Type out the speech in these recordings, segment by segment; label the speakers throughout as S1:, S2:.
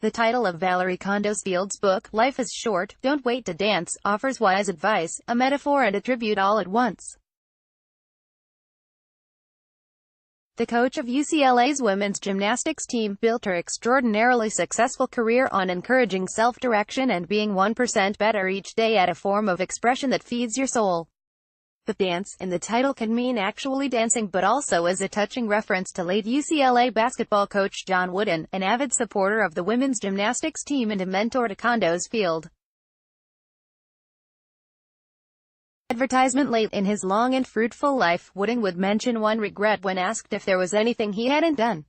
S1: The title of Valorie Kondos Field's book, Life is Short, Don't Wait to Dance, offers wise advice, a metaphor and a tribute all at once. The coach of UCLA's women's gymnastics team built her extraordinarily successful career on encouraging self-direction and being 1% better each day at a form of expression that feeds your soul. The dance in the title can mean actually dancing, but also as a touching reference to late UCLA basketball coach John Wooden, an avid supporter of the women's gymnastics team and a mentor to Kondos Field. Advertisement. Late in his long and fruitful life, Wooden would mention one regret when asked if there was anything he hadn't done.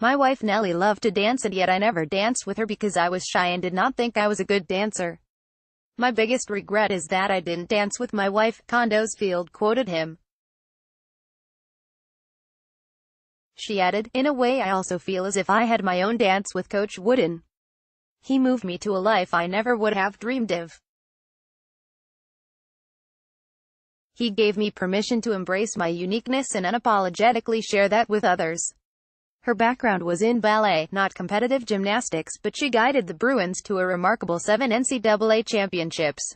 S1: "My wife Nellie loved to dance, and yet I never danced with her because I was shy and did not think I was a good dancer. My biggest regret is that I didn't dance with my wife," Kondos Field quoted him. She added, "In a way I also feel as if I had my own dance with Coach Wooden. He moved me to a life I never would have dreamed of. He gave me permission to embrace my uniqueness and unapologetically share that with others." Her background was in ballet, not competitive gymnastics, but she guided the Bruins to a remarkable 7 NCAA championships.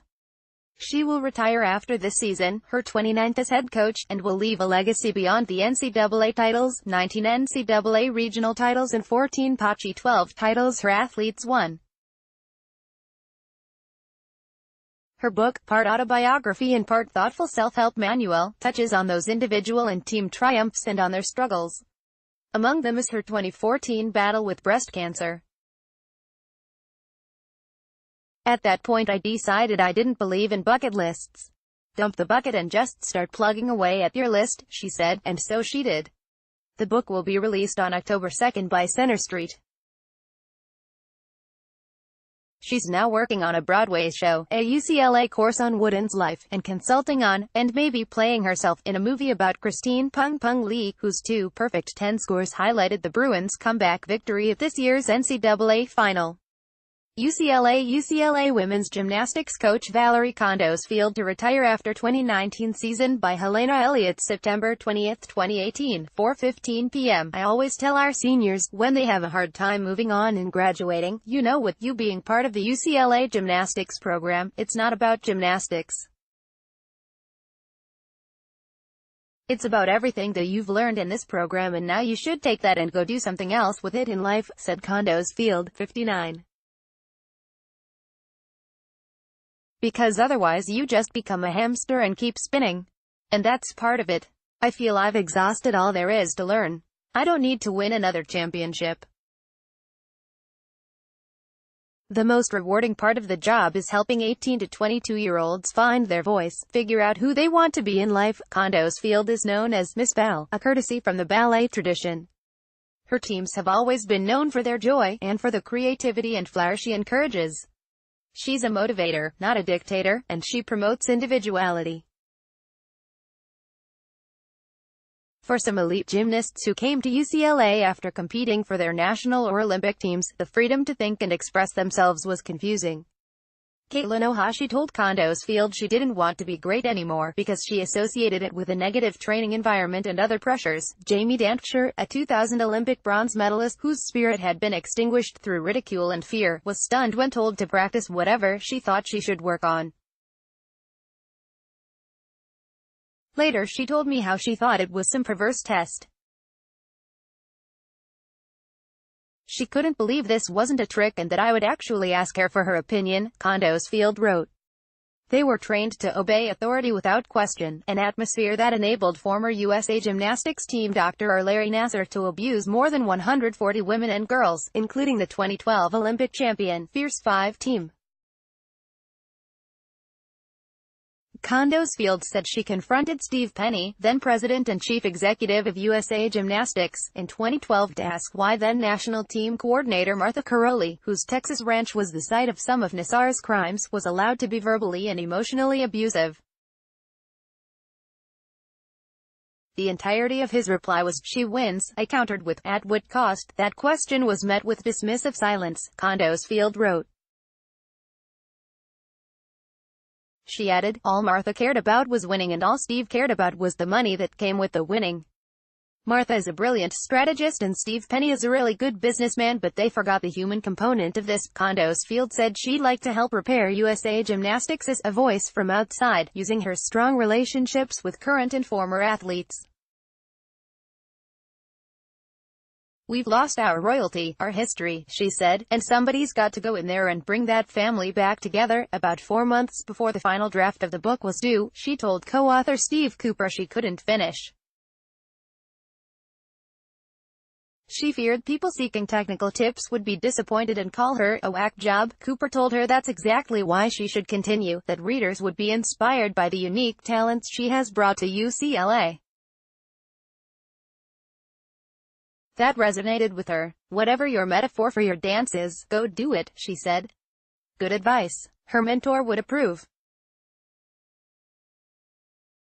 S1: She will retire after this season, her 29th as head coach, and will leave a legacy beyond the NCAA titles, 19 NCAA regional titles and 14 Pac-12 titles her athletes won. Her book, part autobiography and part thoughtful self-help manual, touches on those individual and team triumphs and on their struggles. Among them is her 2014 battle with breast cancer. "At that point I decided I didn't believe in bucket lists. Dump the bucket and just start plugging away at your list," she said, and so she did. The book will be released on October 2nd by Center Street. She's now working on a Broadway show, a UCLA course on Wooden's life, and consulting on, and maybe playing herself, in a movie about Christine Pung Pung Lee, whose 2 perfect 10 scores highlighted the Bruins' comeback victory at this year's NCAA Final. UCLA women's gymnastics coach Valorie Kondos Field to retire after 2019 season by Helena Elliott, September 20, 2018, 4:15 p.m. "I always tell our seniors, when they have a hard time moving on and graduating, you know, with you being part of the UCLA gymnastics program, it's not about gymnastics. It's about everything that you've learned in this program, and now you should take that and go do something else with it in life," said Kondos Field, 59. "Because otherwise you just become a hamster and keep spinning. And that's part of it. I feel I've exhausted all there is to learn. I don't need to win another championship. The most rewarding part of the job is helping 18 to 22-year-olds find their voice, figure out who they want to be in life." Kondos Field is known as Miss Val, a courtesy from the ballet tradition. Her teams have always been known for their joy, and for the creativity and flair she encourages. She's a motivator, not a dictator, and she promotes individuality. For some elite gymnasts who came to UCLA after competing for their national or Olympic teams, the freedom to think and express themselves was confusing. Caitlin Ohashi told Kondos Field she didn't want to be great anymore, because she associated it with a negative training environment and other pressures. Jamie Dantzscher, a 2000 Olympic bronze medalist, whose spirit had been extinguished through ridicule and fear, was stunned when told to practice whatever she thought she should work on. Later she told me how she thought it was some perverse test. She couldn't believe this wasn't a trick and that I would actually ask her for her opinion, Kondos Field wrote. They were trained to obey authority without question, an atmosphere that enabled former USA gymnastics team Dr. Larry Nassar to abuse more than 140 women and girls, including the 2012 Olympic champion, Fierce 5 team. Kondos Field said she confronted Steve Penny, then president and chief executive of USA Gymnastics, in 2012 to ask why then national team coordinator Martha Caroli, whose Texas ranch was the site of some of Nassar's crimes, was allowed to be verbally and emotionally abusive. The entirety of his reply was, "She wins," I countered with, "At what cost?" That question was met with dismissive silence, Kondos Field wrote. She added, "All Martha cared about was winning, and all Steve cared about was the money that came with the winning." Martha is a brilliant strategist and Steve Penny is a really good businessman, but they forgot the human component of this. Kondos Field said she'd like to help prepare USA Gymnastics as a voice from outside, using her strong relationships with current and former athletes. "We've lost our royalty, our history," she said, "and somebody's got to go in there and bring that family back together." About 4 months before the final draft of the book was due, she told co-author Steve Cooper she couldn't finish. She feared people seeking technical tips would be disappointed and call her a whack job. Cooper told her that's exactly why she should continue, that readers would be inspired by the unique talents she has brought to UCLA. That resonated with her. "Whatever your metaphor for your dance is, go do it," she said. Good advice. Her mentor would approve.